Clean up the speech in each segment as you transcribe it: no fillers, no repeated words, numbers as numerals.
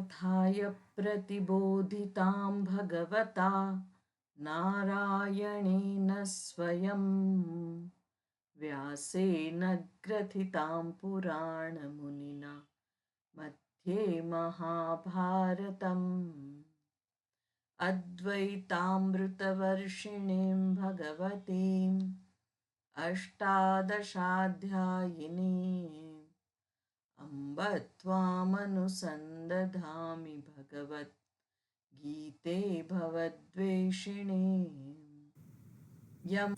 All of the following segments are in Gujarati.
नाथाय प्रतिबोधितां भगवता नारायणेन स्वयं व्यासेन ग्रथितां पुराणमुनिना मध्ये महाभारतम् अद्वैतामृतवर्षिणीं भगवतीम् अष्टादशाध्यायिनीम् अम्ब त्वामनुसन्दधामि भगवद्गीते भवद्वेषिणीम् यं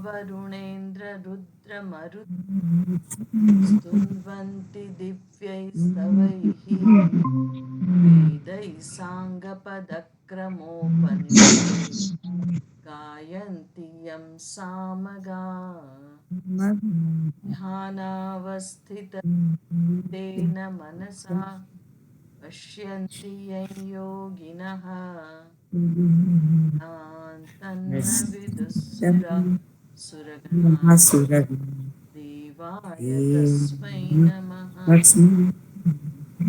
वरुणेन्द्ररुद्रमरुत् स्तुन्वन्ति दिव्यैस्तवैः वेदैः साङ्गपदक्रमोपनिषदैः गायन्ति यं सामगा ध्यानावस्थितेन मनसा पश्यन्ति यं योगिनः तन्न विदुःसुरगणा देवाय तस्मै नमः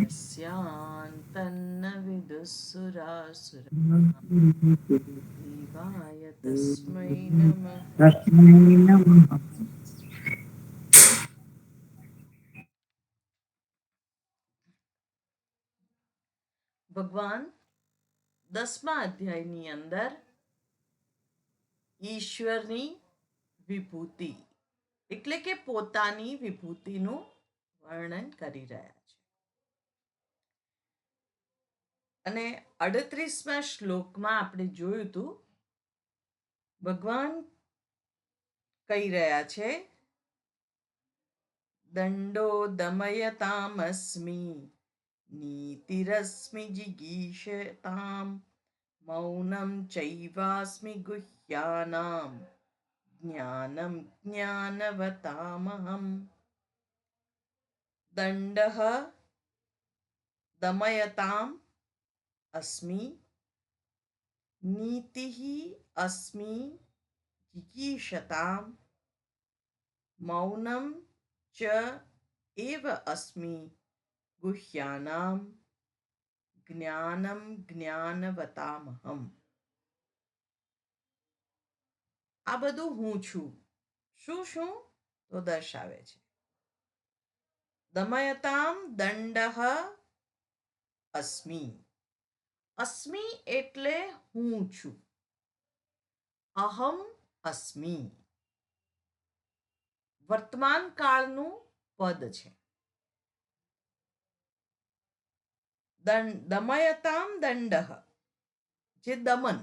यस्यान्तन्न विदुःसुरासुरगणा देवाय तस्मै नमः। ભગવાન 10મા અધ્યાયની અંદર ઈશ્વરની વિભૂતિ એટલે કે પોતાની વિભૂતિનું વર્ણન કરી રહ્યા છે અને 38મા શ્લોકમાં આપણે જોયું હતું ભગવાન કહી રહ્યા છે દંડો દમયતામસ્મિ નીતિરસ્મિ જિગીષતામ મૌનમ ચૈવાસ્મિ ગુહ્યાનામ જ્ઞાનમ જ્ઞાનવતામહમ દંડઃ દમયતામ अस्मि नीतिः अस्मि जिगीषतां मौनं च एव अस्मि गुह्यानां ज्ञानं ज्ञानवतामहम् આ બધું હું છું શું શું તો દર્શાવે છે દમયતામ દંડઃ અસ્મિ અસ્મિ એટલે હું છું અહમ અસ્મિ વર્તમાન કાળનું પદ છે દમયતામ દંડઃ જે દમન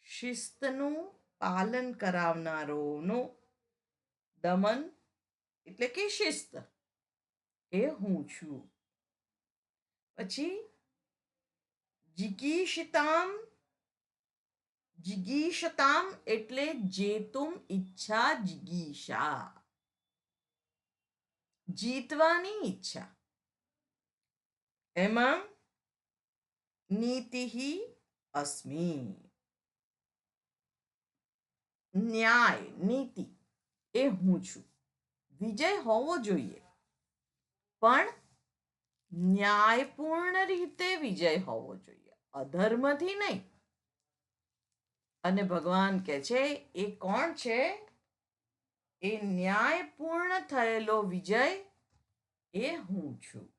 શિસ્તનું પાલન કરાવનારોનું દમન એટલે કે શિસ્ત એ હું છું પછી જિગીષતામ એટલે જેતુમ ઈચ્છા જિગીષા જીતવાની ઈચ્છા એમાં નીતિઃ અસ્મિ ન્યાય નીતિ એ હું છું વિજય હોવો જોઈએ પણ ન્યાયપૂર્ણ રીતે વિજય હોવો જોઈએ અધર્મથી નહીં અને ભગવાન કહે છે એ કોણ છે એ ન્યાયપૂર્ણ થયેલો વિજય એ હું છું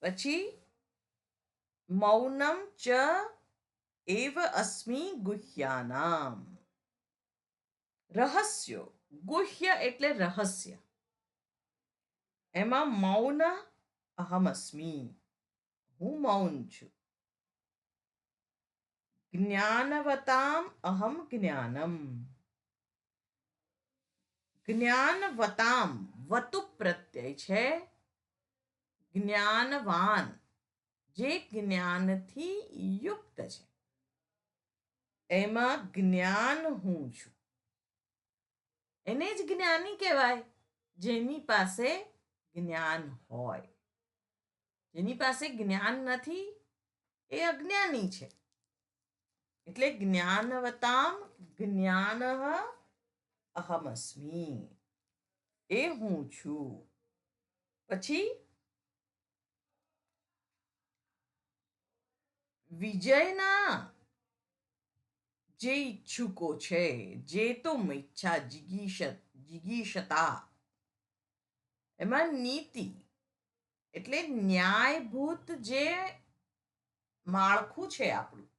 પછી મૌનમ ચ એવ અસ્મિ ગુહ્યાનામ રહસ્યો ગુહ્ય એટલે રહસ્ય એમાં મૌન અહમ અસ્મિ હું મૌન છું જ્ઞાનવતામ અહમ જ્ઞાનમ જ્ઞાનવતામ વતુ પ્રત્યય છે જ્ઞાનવાન જે જ્ઞાનથી યુક્ત છે એમાં જ્ઞાન હું છું એને જ જ્ઞાની કહેવાય જેની પાસે જ્ઞાન હોય જેની પાસે જ્ઞાન નથી એ અજ્ઞાની છે એટલે જ્ઞાનવતામ જ્ઞાન અહમસ્મિ એ હું છું પછી વિજયના જે ઈચ્છુકો છે, જે તો ઈચ્છા જિગીષતા, એમાં નીતિ એટલે ન્યાયભૂત જે માળખું છે આપણું,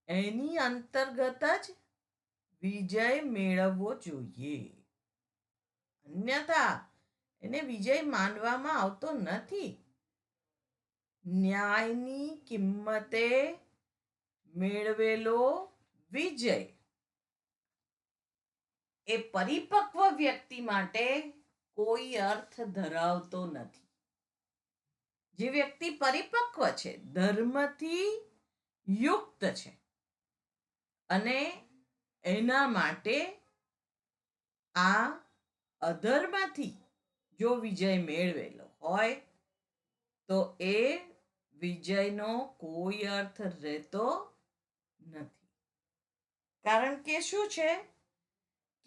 એની અંતર્ગત જ વિજય મેળવવો જોઈએ. અન્યથા એને વિજય માનવામાં આવતો નથી. ન્યાયની કિંમતે મેળવેલો વિજય એ પરિપક્વ વ્યક્તિ માટે કોઈ અર્થ ધરાવતો નથી. જે વ્યક્તિ પરિપક્વ છે, ધર્મથી યુક્ત છે, અને એના માટે આ અધર્મથી જો વિજય મેળવેલો હોય તો એ વિજયનો કોઈ અર્થ રહેતો નથી. કારણ કે શું છે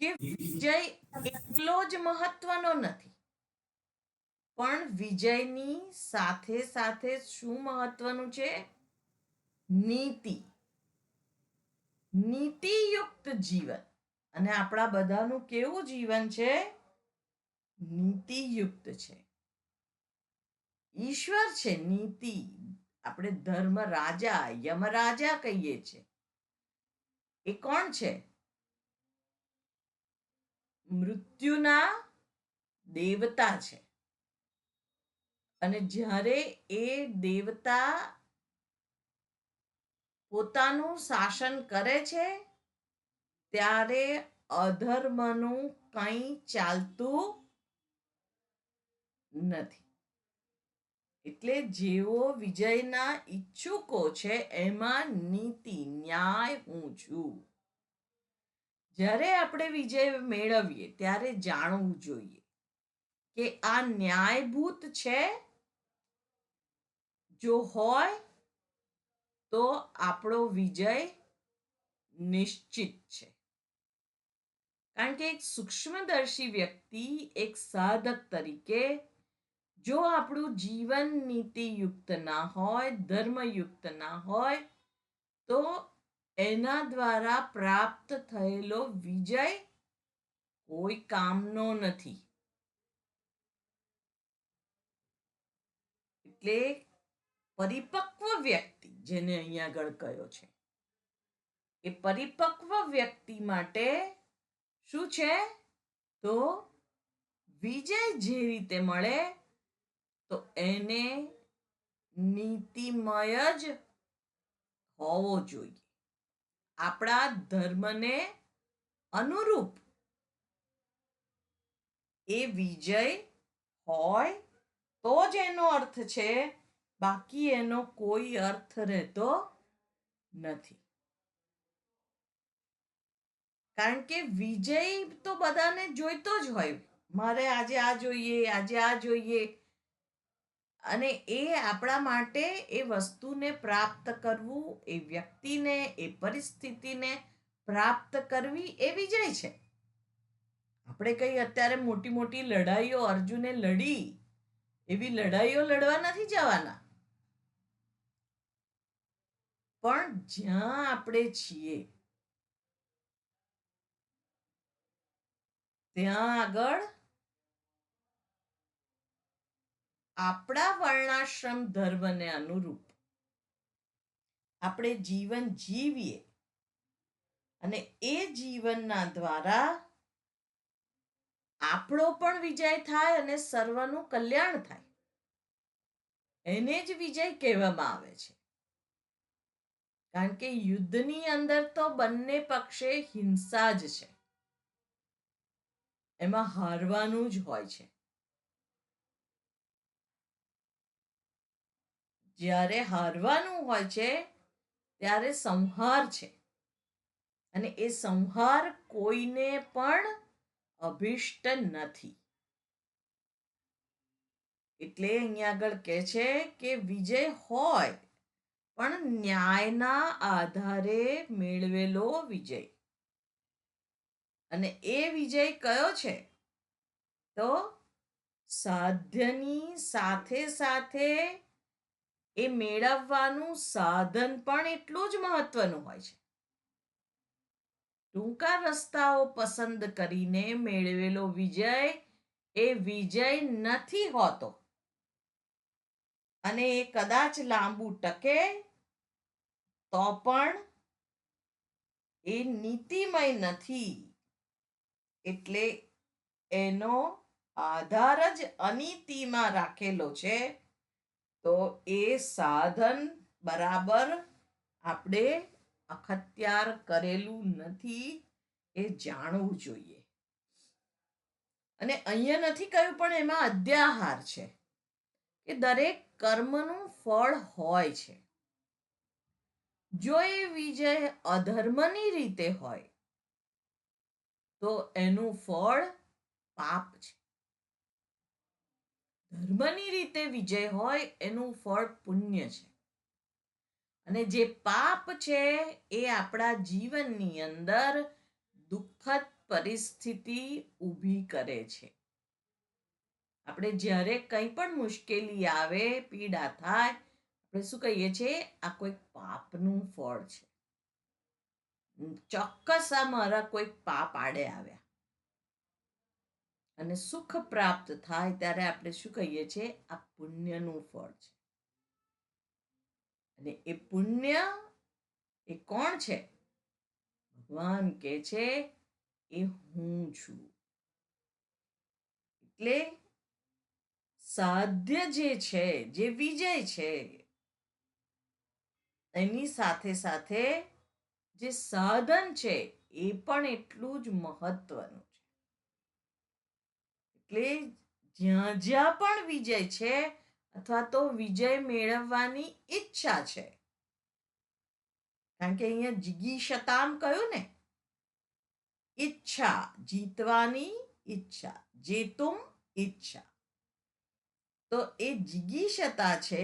કે વિજય એટલો જ મહત્વનો નથી, પણ વિજયની સાથે સાથે શું મહત્વનું છે? નીતિ, નીતિયુક્ત જીવન. અને આપણા બધાનું કેવું જીવન છે? નીતિયુક્ત છે. ઈશ્વર છે નીતિ. આપણે ધર્મ રાજા, યમરાજા કહીએ છીએ. એ કોણ છે? મૃત્યુના દેવતા છે. અને જ્યારે એ દેવતા પોતાનું શાસન કરે છે ત્યારે અધર્મનું કંઈ ચાલતું નથી. એટલે જેવો વિજયના ઈચ્છુકો છે એમાં નીતિ, ન્યાય હું છું. જ્યારે આપણે વિજય મેળવીએ ત્યારે જાણવું જોઈએ કે આ ન્યાયભૂત છે. જો હોય તો આપણો વિજય નિશ્ચિત છે. કારણ કે એક સૂક્ષ્મદર્શી વ્યક્તિ, એક સાધક તરીકે જો આપણું જીવન નીતિયુક્ત ના હોય, ધર્મયુક્ત ના હોય, તો એના દ્વારા પ્રાપ્ત થયેલો વિજય કોઈ કામનો નથી. એટલે પરિપક્વ વ્યક્તિ, જેને અહીંયા આગળ કયો છે, એ પરિપક્વ વ્યક્તિ માટે શું છે? તો વિજય જે રીતે મળે તો એને નીતિમય જ હોવો જોઈએ. આપણા ધર્મને અનુરૂપ એ વિજય હોય તો જ એનો અર્થ છે, બાકી એનો કોઈ અર્થ રહેતો નથી. કારણ કે વિજય તો બધાને જોઈતો જ હોય. મારે આજે આ જોઈએ, આજે આ જોઈએ. અને એ આપણા માટે એ વસ્તુને પ્રાપ્ત કરવું, એ વ્યક્તિને, એ પરિસ્થિતિને પ્રાપ્ત કરવી એ વિજય છે. આપણે કઈ અત્યારે મોટી મોટી લડાઈઓ અર્જુને લડી એવી લડાઈઓ લડવા નથી જવાના. પણ જ્યાં આપણે છીએ ત્યાં આગળ આપણા વર્ણાશ્રમ ધર્મને અનુરૂપ આપણે જીવન જીવીએ અને એ જીવનના દ્વારા આપણો પણ વિજય થાય અને સર્વનું કલ્યાણ થાય. એને જ વિજય કહેવામાં આવે છે. કારણ કે યુદ્ધની અંદર તો બંને પક્ષે હિંસા જ છે. એમાં હારવાનું જ હોય છે. જ્યારે હારવાનું હોય છે ત્યારે સંહાર છે. અને એ સંહાર કોઈને પણ અભિષ્ટ નથી. એટલે અહીંયા આગળ કહે છે કે વિજય હોય પણ ન્યાયના આધારે મેળવેલો વિજય. અને એ વિજય કયો છે? તો સાધ્યની સાથે સાથે એ મેળવવાનું સાધન પણ એટલું જ મહત્વનું હોય છે. ટૂંકા રસ્તાઓ પસંદ કરીને મેળવેલો વિજય એ વિજય નથી હોતો, અને એ કદાચ લાંબુ ટકે તો પણ એ નીતિમય નથી. એટલે એનો આધાર જ અનીતિમાં રાખેલો છે. તો એ સાધન બરાબર આપણે અખત્યાર કરેલું નથી, એ જાણવું જોઈએ. અને અહીંયા નથી કહ્યું, પણ એમાં અધ્યાહાર છે કે દરેક કર્મનું ફળ હોય છે. જો એ વિજય અધર્મની રીતે હોય તો એનું ફળ પાપ છે. ધર્મની રીતે વિજય હોય એનું ફળ પુણ્ય છે. અને જે પાપ છે એ આપણા જીવનની અંદર દુઃખદ પરિસ્થિતિ ઊભી કરે છે. આપણે જ્યારે કંઈ પણ મુશ્કેલી આવે, પીડા થાય, આપણે શું કહીએ છીએ? આ કોઈ પાપનું ફળ છે. ચોક્કસ આ મારા કોઈ પાપ આડે આવ્યા. અને સુખ પ્રાપ્ત થાય ત્યારે આપણે શું કહીએ છીએ? આ પુણ્યનું ફળ છે. અને એ પુણ્ય એ કોણ છે? ભગવાન કહે છે એ હું છું. એટલે સાધ્ય જે છે, જે વિજય છે, એની સાથે સાથે જે સાધન છે એ પણ એટલું જ મહત્વનું છે. એટલે જ્યાં જ્યાં પણ વિજય છે અથવા તો વિજય મેળવવાની ઈચ્છા છે, કારણ કે અહીંયા જિગીષતામ કહ્યું ને, ઈચ્છા, જીતવાની ઈચ્છા, જેતુમ ઈચ્છા. તો એ જિગીષતા છે,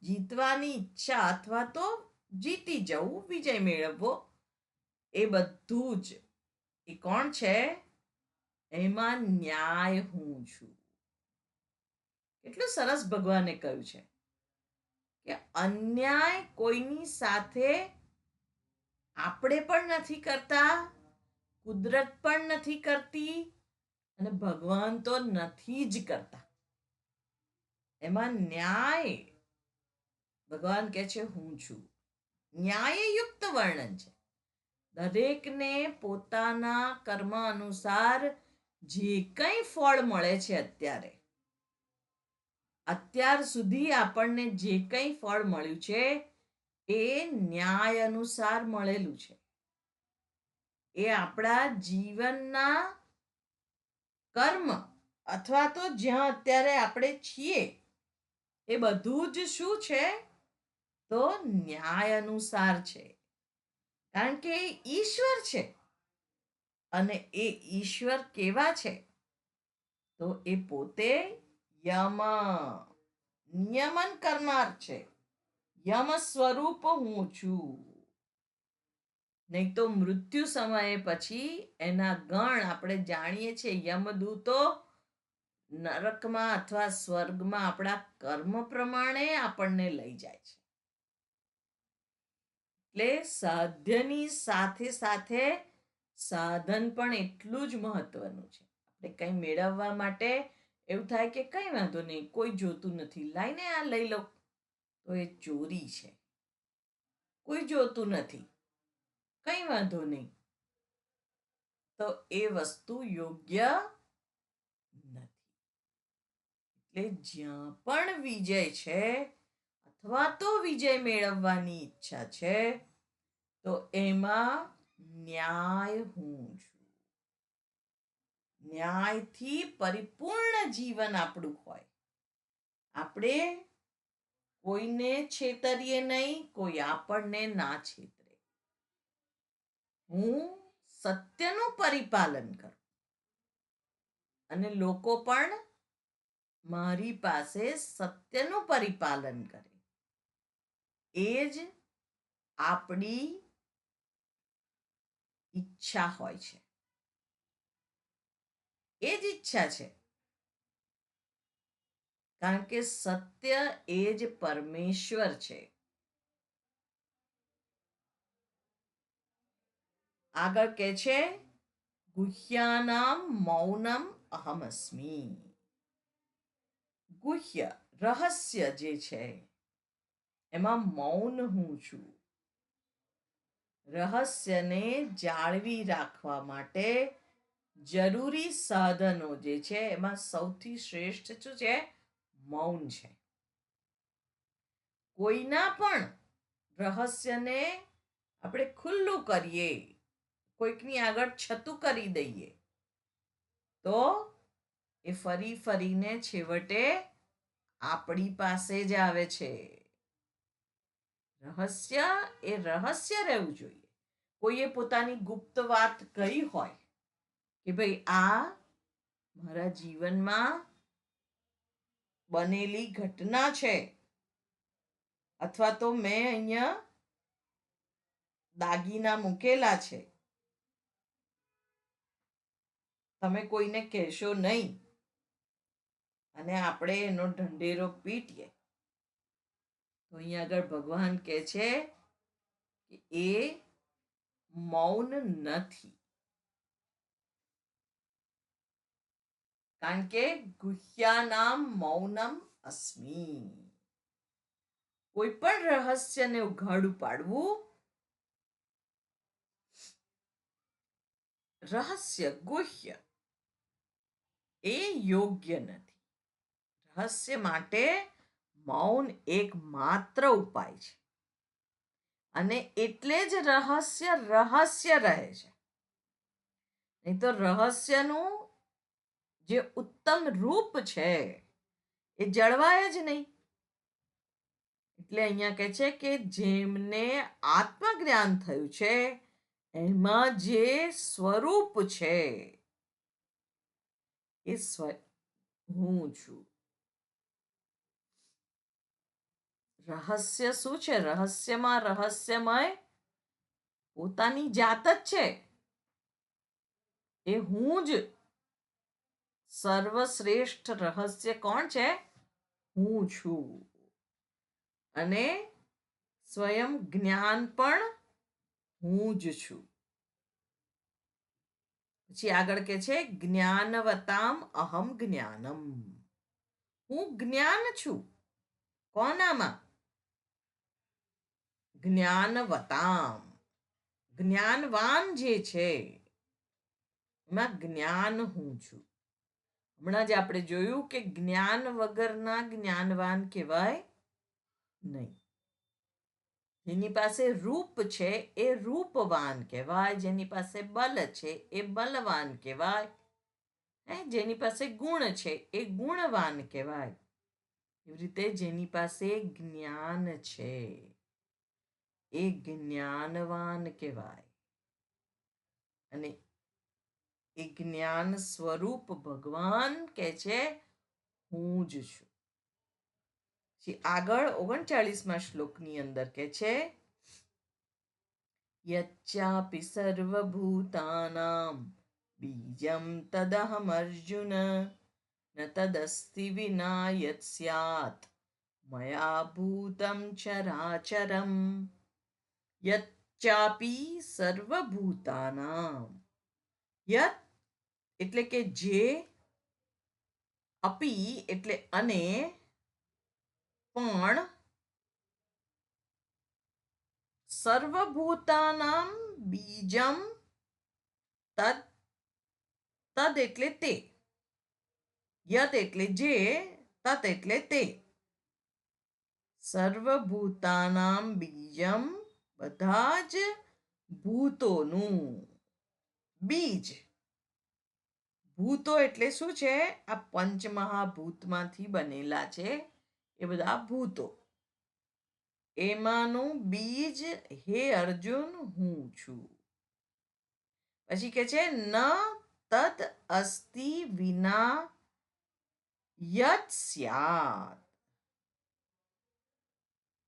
જીતવાની ઈચ્છા અથવા તો જીતી જવું, વિજય મેળવવો, એ બધું જ એ કોણ છે? એમાં ન્યાય હું છું. કેટલું સરસ ભગવાને કહ્યું છે કે અન્યાય કોઈની સાથે આપણે પણ નથી કરતા, કુદરત પણ નથી કરતી, અને ભગવાન તો નથી જ કરતા. એમાં ન્યાય ભગવાન કહે છે હું છું. ન્યાયયુક્ત વર્ણન છે. દરેકને પોતાના કર્મ અનુસાર જે કંઈ ફળ મળે છે, અત્યાર સુધી આપણને જે કંઈ ફળ મળ્યું છે એ ન્યાય અનુસાર મળેલું છે. એ આપણા જીવનના કર્મ અથવા તો જ્યાં અત્યારે આપણે છીએ એ બધું જ શું છે? તો ન્યાય અનુસાર છે. કારણ કે એ ઈશ્વર છે. અને એ ઈશ્વર કેવા છે? તો એ પોતે યમ, નિયમન કરનાર છે. યમ સ્વરૂપ હું છું. નહીં તો મૃત્યુ સમયે પછી એના ગણ આપણે જાણીએ છીએ, યમદૂતો નરકમાં અથવા સ્વર્ગમાં આપણા કર્મ પ્રમાણે આપણને લઈ જાય છે. એટલે સાધ્યની સાથે સાથે સાધન પણ એટલું જ મહત્વનું છે. આપણે કંઈ મેળવવા માટે એવું થાય કે કંઈ વાંધો નહીં, કોઈ જોતું નથી, લાઈને આ લઈ લો, તો એ ચોરી છે. કોઈ જોતું નથી, કંઈ વાંધો નહીં, તો એ વસ્તુ યોગ્ય નથી. એટલે જ્યાં પણ વિજય છે અથવા તો વિજય મેળવવાની ઈચ્છા છે, તો એમાં ન્યાય હું છું. ન્યાયથી પરિપૂર્ણ જીવન આપણું હોય. આપણે કોઈને છેતરીએ નહીં, કોઈ આપણને ના છેતરે. હું સત્યનું પરિપાલન કરું અને લોકો પણ મારી પાસે સત્યનું પરિપાલન કરે. એ જ આપણી ઈચ્છા હોય છે. એ જ ઈચ્છા છે. કારણ કે સત્ય એ જ પરમેશ્વર છે. આગળ કે છે ગુહ્યાનામ મૌનમ અહમસ્મી. ગુહ્ય રહસ્ય જે છે એમાં મૌન હું છું. રહસ્યને જાળવી રાખવા માટે જરૂરી સાધનો જે છે એમાં સૌથી શ્રેષ્ઠ શું છે? મૌન છે. કોઈના પણ રહસ્યને આપણે ખુલ્લું કરીએ, કોઈકની આગળ છતું કરી દઈએ તો એ ફરી ફરીને છેવટે આપણી પાસે જ આવે છે. રહસ્ય એ રહસ્ય રહેવું જોઈએ. કોઈએ પોતાની ગુપ્ત વાત કહી હોય કે ભાઈ આ મારા જીવનમાં બનેલી ઘટના છે, અથવા તો મેં અહીંયા દાગીના મૂકેલા છે, તમે કોઈને કહેશો નહીં, અને આપણે એનો ઢંઢેરો પીટીએ તો અહીંયા આગળ ભગવાન કહે છે કે એ મૌન નથી. કારણ કે ગુહ્યાનામ મૌનમ અસ્મિ. કોઈ પણ રહસ્યને ઉઘાડું પાડવું, રહસ્ય ગુહ્ય એ યોગ્ય નથી. રહસ્ય માટે મૌન એક માત્ર ઉપાય છે, અને એટલે જ રહસ્ય રહસ્ય રહે છે. નહીં તો રહસ્યનું જે ઉત્તમ રૂપ છે એ જળવાય જ નહીં. એટલે અહીંયા કહે છે કે જેમને આત્મજ્ઞાન થયું છે એમાં જે સ્વરૂપ છે એ હું છું. રહસ્ય શું છે? રહસ્યમાં રહસ્યમય પોતાની જાત જ છે. એ હું જ સર્વશ્રેષ્ઠ રહસ્ય કોણ છે? હું છું. અને સ્વયં જ્ઞાન પણ હું જ છું. પછી આગળ કે છે જ્ઞાનવતામ અહમ જ્ઞાનમ. હું જ્ઞાન છું. કોનામાં? જ્ઞાનવતામ. જ્ઞાનવાન જે છે એમાં જ્ઞાન હું છું. હમણાં જ આપણે જોયું કે જ્ઞાન વગરના જ્ઞાનવાન કહેવાય નહીં. જેની પાસે રૂપ છે એ રૂપવાન કહેવાય. જેની પાસે બલ છે એ બલવાન કહેવાય. જેની પાસે ગુણ છે એ ગુણવાન કહેવાય. એવી રીતે જેની પાસે જ્ઞાન છે એ જ્ઞાનવાન કહેવાય. અને એ જ્ઞાન સ્વરૂપ ભગવાન કે છે હું જ છું. પછી આગળ 39મા શ્લોકની અંદર કે છે યચ્ચાપી સર્વભૂતાનામ બીજમ તદહમ અર્જુન ન તદસ્તિ વિના યત સ્યાત મયા ભૂતમ ચરાચરમ. યચ્ચાપી સર્વભૂતાનામ. યત એટલે કે જે, અપી એટલે અને, પણ, સર્વભૂતાનામ બીજમ તદ. તદ એટલે તે. યત એટલે જે, તત એટલે તે. સર્વભૂતાનામ બીજમ બધા જ ભૂતોનું બીજ. ભૂતો એટલે શું છે? આ પંચમહાભૂતમાંથી બનેલા છે એ બધા ભૂતો. એમાંનું બીજ હે અર્જુન હું છું. પછી કે છે ન તદ અસ્તિ વિના યત સ્યાત.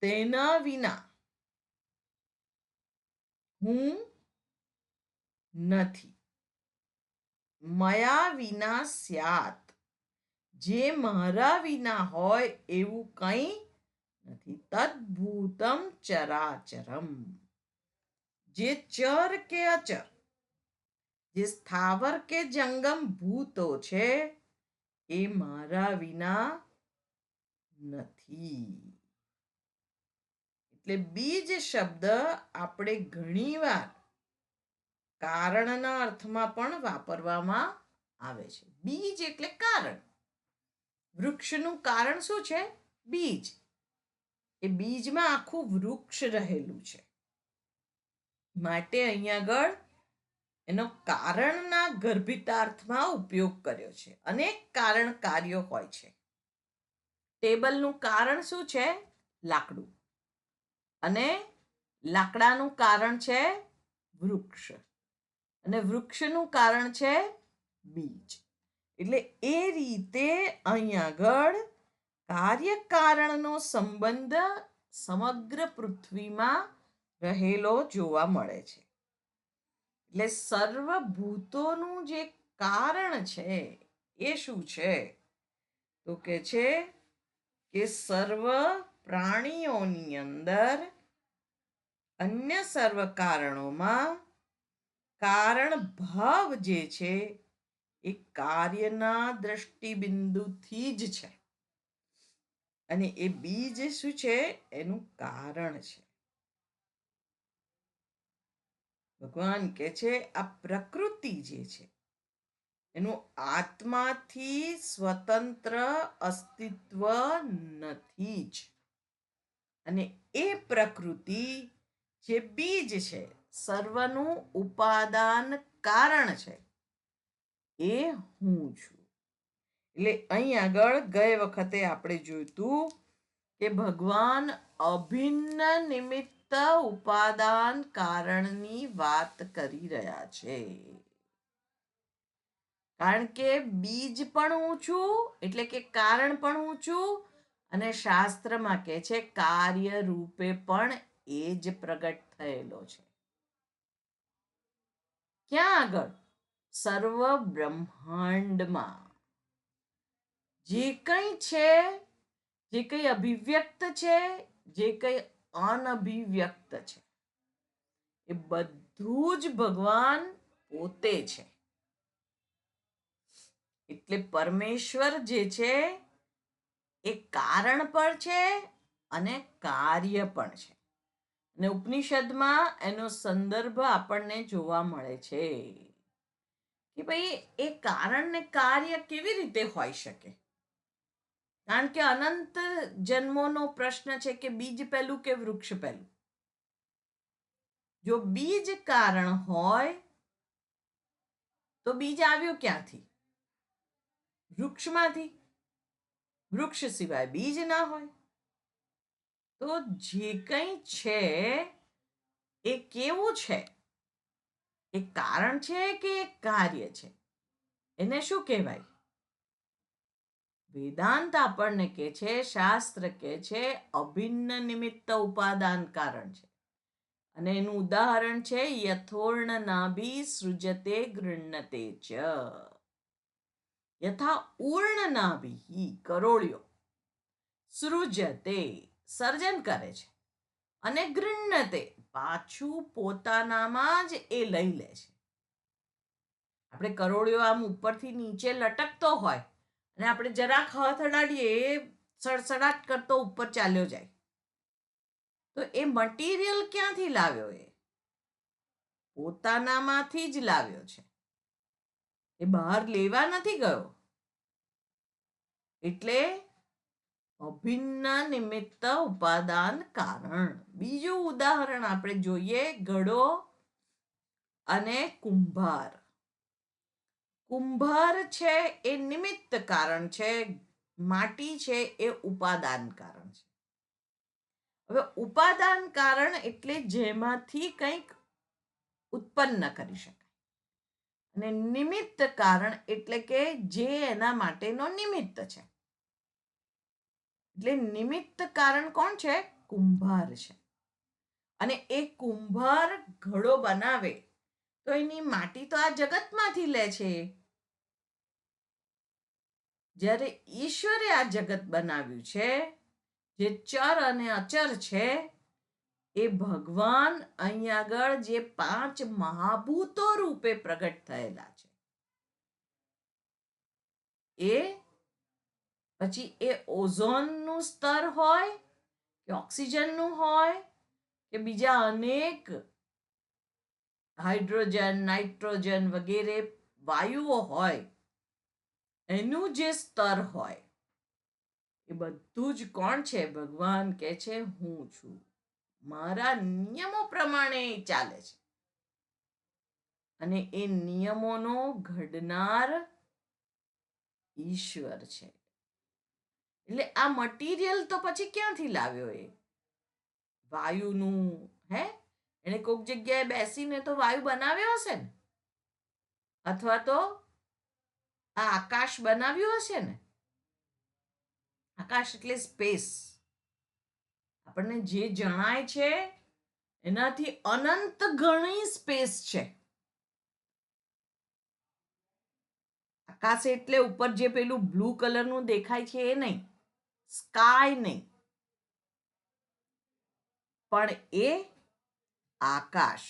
તેના વિના હું નથી. મયા વિના સ્યાત. જે મારા વિના હોય એવું કંઈ નથી. તદ્ભૂતમ ચરાચરમ, જે ચર કે અચર, જે સ્થાવર કે જંગમ ભૂતો છે એ મારા વિના નથી. એટલે બીજ શબ્દ આપણે ઘણીવાર કારણના અર્થમાં પણ વાપરવામાં આવે છે. બીજ એટલે કારણ. વૃક્ષનું કારણ શું છે? બીજ. એ બીજમાં આખું વૃક્ષ રહેલું છે. માટે અહીંયા આગળ એનો કારણના ગર્ભિતાર્થમાં ઉપયોગ કર્યો છે. અનેક કારણ કાર્યો હોય છે. ટેબલનું કારણ શું છે? લાકડું. અને લાકડાનું કારણ છે વૃક્ષ. અને વૃક્ષનું કારણ છે બીજ. એટલે એ રીતે અહીં આગળ કાર્યકારણનો સંબંધ સમગ્ર પૃથ્વીમાં રહેલો જોવા મળે છે. એટલે સર્વભૂતોનું જે કારણ છે એ શું છે? તો કે છે કે સર્વ પ્રાણીઓની અંદર અન્ય સર્વ કારણોમાં કારણ ભાવ જે છે એ કાર્યના દ્રષ્ટિબિંદુથી જ છે. અને એ બીજ શું છે? એનું કારણ છે. ભગવાન કહે છે આ પ્રકૃતિ જે છે એનું આત્માથી સ્વતંત્ર અસ્તિત્વ નથી જ. અને એ પ્રકૃતિ જે બીજ છે, સર્વનું ઉપાદાન કારણ છે, એ હું છું. એટલે અહીં આગળ ગયે વખતે આપણે જોયું હતું કે ભગવાન અભિન્ન નિમિત્ત ઉપાદાન કારણની વાત કરી રહ્યા છે. કારણ કે બીજ પણ હું છું, એટલે કે કારણ પણ હું છું, અને શાસ્ત્રમાં કહે છે કાર્ય રૂપે પણ એ જ પ્રગટ થયેલો છે. ક્યાં આગળ? સર્વ બ્રહ્માંડમાં જે કંઈ છે, જે કંઈ અભિવ્યક્ત છે, જે કંઈ અનભિવ્યક્ત છે, એ બધું જ ભગવાન પોતે છે. એટલે પરમેશ્વર જે છે એ કારણ પણ છે અને કાર્ય પણ છે. અને ઉપનિષદમાં એનો સંદર્ભ આપણને જોવા મળે છે કે ભાઈ એ કારણ ને કાર્ય કેવી રીતે હોઈ શકે? કારણ કે અનંત જન્મોનો પ્રશ્ન છે કે બીજ પહેલું કે વૃક્ષ પહેલું? જો બીજ કારણ હોય તો બીજ આવ્યું ક્યાંથી? વૃક્ષમાંથી. વૃક્ષ સિવાય બીજ ના હોય. તો જે કંઈ છે એ કેવું છે? એ કારણ છે કે એક કાર્ય છે? એને શું કહેવાય? વેદાંત આપણને કહે છે, શાસ્ત્ર કહે છે અભિન્ન નિમિત્ત ઉપાદાન કારણ છે. અને એનું ઉદાહરણ છે યથોર્ણ નાભી સૃજતે ગૃહ્ણતે ચ. યથા ઉર્ણ નાભી, કરોળિયો, સૃજતે, સર્જન કરે છે, અને ગૃહ્ણતે, પાછું પોતાનામાં જ એ લઈ લે છે. આપણે કરોળિયો આમ ઉપરથી નીચે લટકતો હોય અને આપણે જરાક હાથ અડાડીએ એ સડસડાટ કરતો ઉપર ચાલ્યો જાય. તો એ મટીરિયલ ક્યાંથી લાવ્યો? એ પોતાનામાંથી જ લાવ્યો છે. એ બહાર લેવા નથી ગયો. એટલે અભિન્ન નિમિત્ત ઉપાદાન કારણ. બીજું ઉદાહરણ આપણે જોઈએ ઘડો અને કુંભાર. કુંભાર છે એ નિમિત્ત કારણ છે, માટી છે એ ઉપાદાન કારણ છે. હવે ઉપાદાન કારણ એટલે જેમાંથી કંઈક ઉત્પન્ન કરી શકાય. અને નિમિત્ત કારણ એટલે કે જે એના માટેનો નિમિત્ત છે. એટલે નિમિત્ત કારણ કોણ છે? કુંભાર છે. અને એ કુંભાર ઘડો બનાવે તો એની માટી તો આ જગતમાંથી લે છે. જ્યારે ઈશ્વરે આ જગત બનાવ્યું છે, જે ચર અને અચર છે, એ ભગવાન અહીં આગળ જે 5 મહાભૂતો રૂપે પ્રગટ થયેલા છે, એ પછી એ ઓઝોનનું સ્તર હોય કે ઓક્સિજનનું હોય કે બીજા અનેક હાઇડ્રોજન, નાઇટ્રોજન વગેરે વાયુઓ હોય, એનું જે સ્તર હોય, એ બધું જ કોણ છે? ભગવાન કહે છે હું છું. મારા નિયમો પ્રમાણે ચાલે છે અને એ નિયમોનો ઘડનાર ઈશ્વર છે. એટલે આ મટીરિયલ તો પછી ક્યાંથી લાવ્યો? એ વાયુનું, હે, એને કોઈક જગ્યાએ બેસીને તો વાયુ બનાવ્યો હશે ને, અથવા તો આ આકાશ બનાવ્યું હશે ને. આકાશ એટલે સ્પેસ. આપણને જે જણાય છે એનાથી અનંત ગણી સ્પેસ છે. આકાશ એટલે ઉપર જે પેલું બ્લુ કલરનું દેખાય છે એ નહીં, સ્કાય નહીં, પણ એ આકાશ.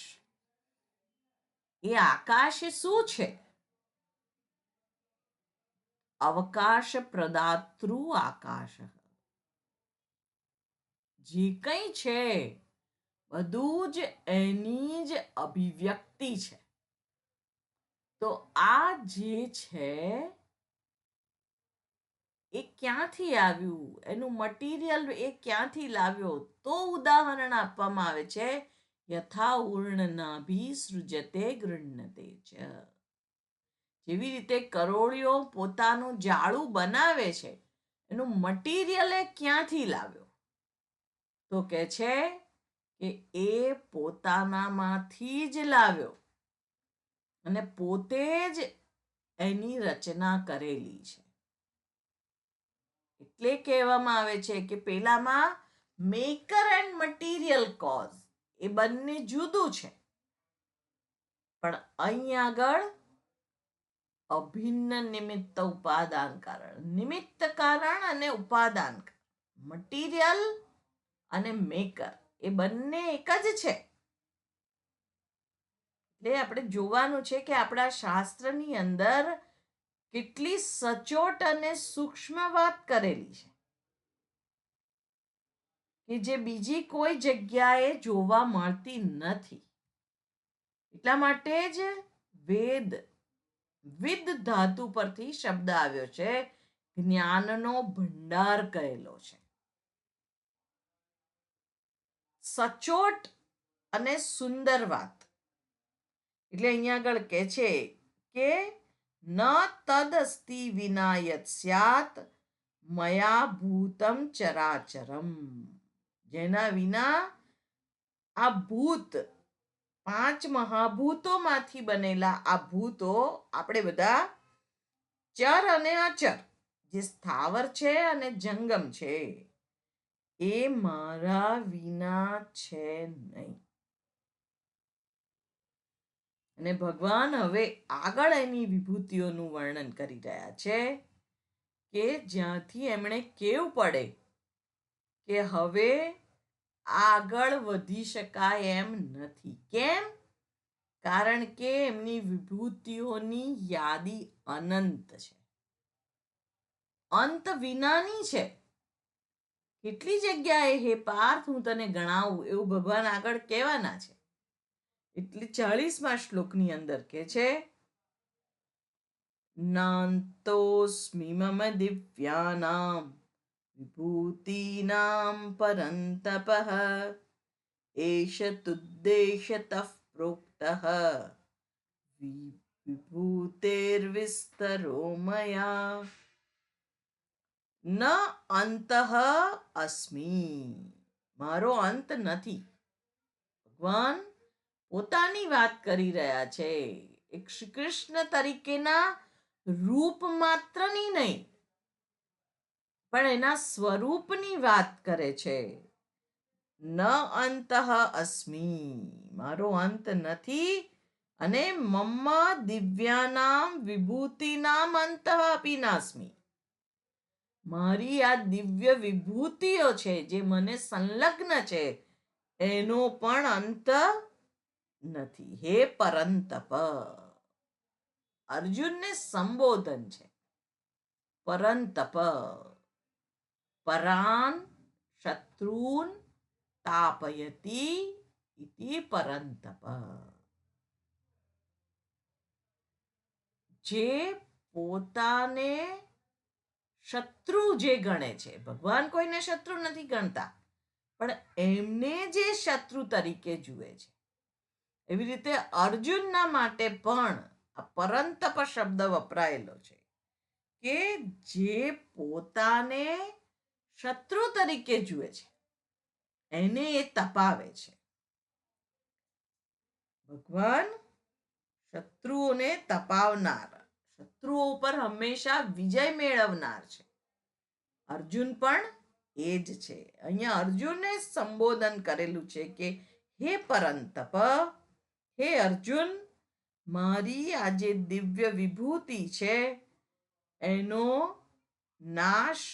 એ આકાશ શું છે? અવકાશ પ્રદાતૃ આકાશ. જે કંઈ છે બધું જ એની જ અભિવ્યક્તિ છે. તો આ જે છે એ ક્યાંથી આવ્યું? એનું મટીરિયલ એ ક્યાંથી લાવ્યો? તો ઉદાહરણ આપવામાં આવે છે, યથા ઉર્ણનાભી સૃજતે ગૃહ્ણતે ચ. જેવી રીતે કરોળિયો પોતાનું જાળું બનાવે છે, એનું મટીરિયલ એ ક્યાંથી લાવ્યો? તો કે છે કે એ પોતાનામાંથી જ લાવ્યો અને પોતે જ એની રચના કરેલી છે. એટલે કહેવામાં આવે છે કે પેલામાં મેકર એન્ડ મટીરિયલ કોઝ એ બંને જુદું છે, પણ અહીં આગળ અભિન્ન નિમિત્ત ઉપાદાન કારણ. નિમિત્ત કારણ અને ઉપાદાન, મટીરિયલ અને મેકર એ બંને એક જ છે. એટલે આપણે જોવાનું છે કે આપણા શાસ્ત્રની અંદર કેટલી સચોટ અને સૂક્ષ્મ વાત કરેલી છે કે જે બીજી કોઈ જગ્યાએ જોવા મળતી નથી. એટલા માટે જ વેદ, વિદ ધાતુ પરથી શબ્દ આવ્યો છે, જ્ઞાનનો ભંડાર કહેલો છે. સચોટ અને સુંદર વાત. એટલે અહીંયા આગળ કહે છે કે ન તદસ્તિ વિના યત સ્યાત મયા ભૂતમ ચરાચરમ. જેના વિના આ ભૂત, 5 મહાભૂતોમાંથી બનેલા આ ભૂતો, આપણે બધા ચર અને અચર, જે સ્થાવર છે અને જંગમ છે, એ મારા વિના છે નહીં. અને ભગવાન હવે આગળ એની વિભૂતિઓનું વર્ણન કરી રહ્યા છે કે જ્યાંથી એમણે કેવું પડે કે હવે આગળ વધી શકાય એમ નથી. કેમ? કારણ કે એમની વિભૂતિઓની યાદી અનંત છે, અંત વિનાની છે. કેટલી જગ્યાએ હે પાર્થ હું તને ગણાવું એવું ભગવાન આગળ કહેવાના છે. એટલે 40મા શ્લોકની અંદર કે છે, નાંતોસ્મિ મમ દિવ્યાનામ વિભૂતિનામ પરંતપઃ એષ તુદ્દેશતઃ પ્રોક્તઃ વિભૂતેર્વિસ્તરો મયા ન અંતઃ અસ્મિ. મારો અંત નથી. ભગવાન પોતાની વાત કરી રહ્યા છે. એક શ્રી કૃષ્ણ તરીકેના રૂપ માત્રની નહીં, પણ એના સ્વરૂપની વાત કરે છે. ન અંતઃ અસ્મિ, મારો અંત નથી, અને મમ્મ દિવ્યાનામ વિભૂતિનામ અંતઃ અપી નાસ્મિ. મારી આ દિવ્ય વિભૂતિઓ છે જે મને સંલગ્ન છે એનો પણ અંત નથી. હે પરંતપ, અર્જુનને સંબોધન છે. પરંતપ, પરાન શત્રુન તાપયતી ઇતિ પરંતપ. જે પોતાને શત્રુ જે ગણે છે, ભગવાન કોઈને શત્રુ નથી ગણતા, પણ એમને જે શત્રુ તરીકે જુએ છે, એવી રીતે અર્જુનના માટે પણ આ પરંતપ શબ્દ વપરાયેલો છે કે જે પોતાને શત્રુ તરીકે જુએ છે એને એ તપાવે છે. ભગવાન શત્રુઓને તપાવનાર, શત્રુઓ ઉપર હંમેશા વિજય મેળવનાર છે. અર્જુન પણ એ જ છે. અહીંયા અર્જુને સંબોધન કરેલું છે કે હે પરંતપ, હે અર્જુન, મારી આ જે દિવ્ય વિભૂતિ છે એનો નાશ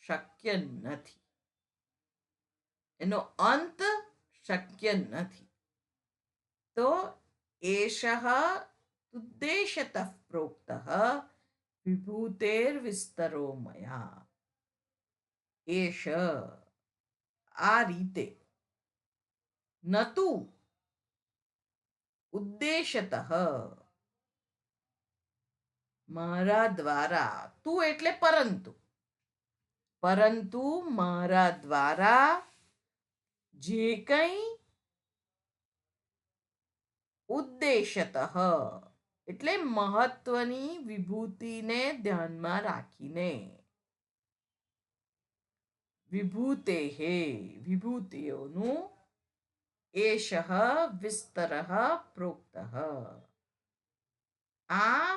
શક્ય નથી, એનો અંત શક્ય નથી. તો એષઃ ઉદ્દેશતઃ પ્રોક્તઃ વિભૂતેર વિસ્તરો મયા. એષ, આ રીતે, નતુ ઉદ્દેશતઃ, મારા દ્વારા, તું એટલે પરંતુ, પરંતુ મારા દ્વારા જે કંઈ ઉદ્દેશતઃ એટલે મહત્વની વિભૂતિને ધ્યાનમાં રાખીને, વિભૂતે હે વિભૂતિઓનું, એષઃ વિસ્તરઃ પ્રોક્તઃ આ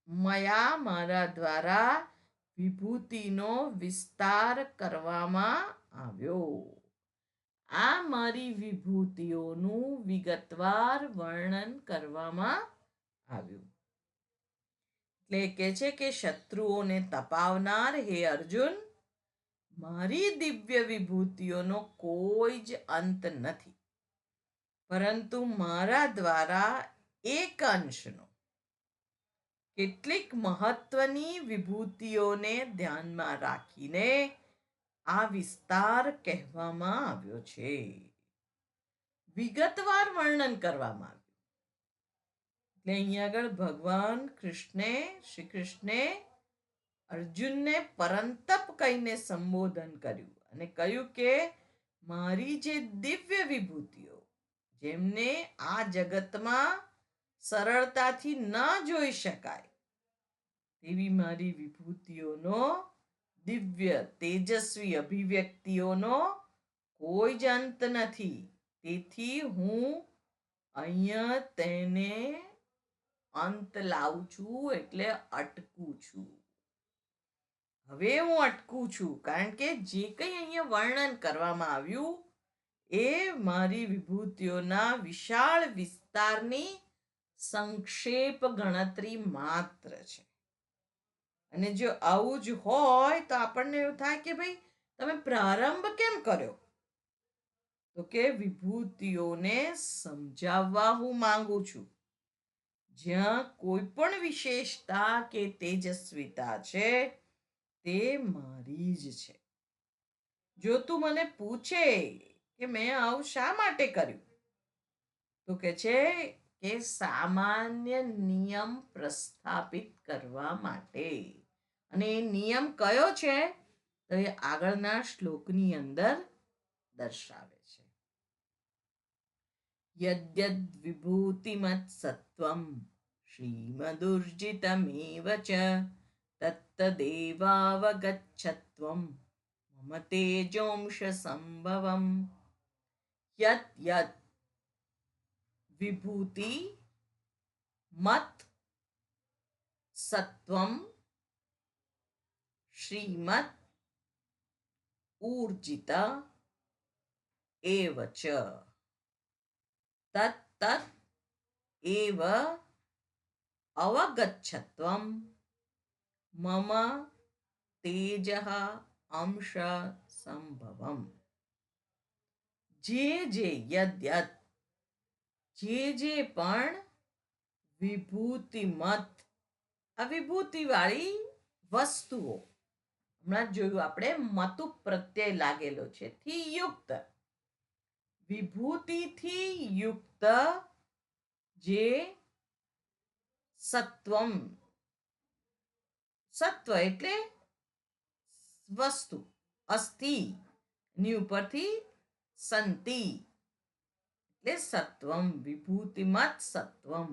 મયા મારા દ્વારા વિભૂતિનો વિસ્તાર કરવામાં આવ્યો. આ મારી વિભૂતિઓનું વિગતવાર વર્ણન કરવામાં આવ્યું. એટલે કે છે કે શત્રુઓને તપાવનાર હે અર્જુન, મારી દિવ્ય વિભૂતિઓનો કોઈ જ અંત નથી, પરંતુ મારા દ્વારા એક અંશનો, કેટલીક મહત્વની વિભૂતિઓને ધ્યાનમાં રાખીને આ વિસ્તાર કહેવામાં આવ્યો છે, વિગતવાર વર્ણન કરવામાં આવ્યું. એટલે અહીંયા આગળ ભગવાન શ્રી કૃષ્ણે અર્જુનને પરંતપ કહીને સંબોધન કર્યું અને કહ્યું કે મારી જે દિવ્ય વિભૂતિઓ, જેમને આ જગતમાં સરળતાથી ન જોઈ શકાય તેવી મારી વિભૂતિઓનો, દિવ્ય તેજસ્વી અભિવ્યક્તિઓનો કોઈ જ અંત નથી. તેથી હું અહીંયા તેને અંત લાવું છું, એટલે અટકું છું. હવે હું અટકું છું, કારણ કે જે કંઈ અહીંયા વર્ણન કરવામાં આવ્યું એ મારી વિભૂતિઓના વિશાળ વિસ્તારની સંક્ષેપ ગણતરી માત્ર છે. અને જો આવું જ હોય તો આપણને એવું થાય કે ભાઈ તમે પ્રારંભ કેમ કર્યો? તો કે વિભૂતિઓને સમજાવવા હું માંગુ છું. જ્યાં કોઈ પણ વિશેષતા કે તેજસ્વીતા છે તે મારી જ છે. જો તું મને પૂછે કે મેં આવું શા માટે કર્યું, તો કે છે કે સામાન્ય નિયમ પ્રસ્થાપિત કરવા માટે. અને એ નિયમ કયો છે તો એ આગળના શ્લોકની અંદર દર્શાવે છે. યદ્યદ્ વિભૂતિમત સત્વમ શ્રીમદુર્જિતમેવ ચ તત્તદેવાવગચ્છત્વમ મમ તેજોંશ સંભવમ. યત યત વિભૂતિ મત સત્વમ શ્રીમત ઊર્જિત એવ ચ તત્તત એવ અવગચ્છત્વમ મમ તેજઃ અંશ સંભવમ. જે યદ્યત, જે પણ વિભૂતિમત, આ વિભૂતિવાળી વસ્તુઓ, હમણાં જોયું આપણે મતુ પ્રત્યય લાગેલો છે, થી યુક્ત, વિભૂતિથી યુક્ત જે સત્વમ, સત્વ એટલે વસ્તુ, અસ્થિ ની ઉપરથી સંતિ એટલે સત્વમ, વિભૂતિમત સત્વમ,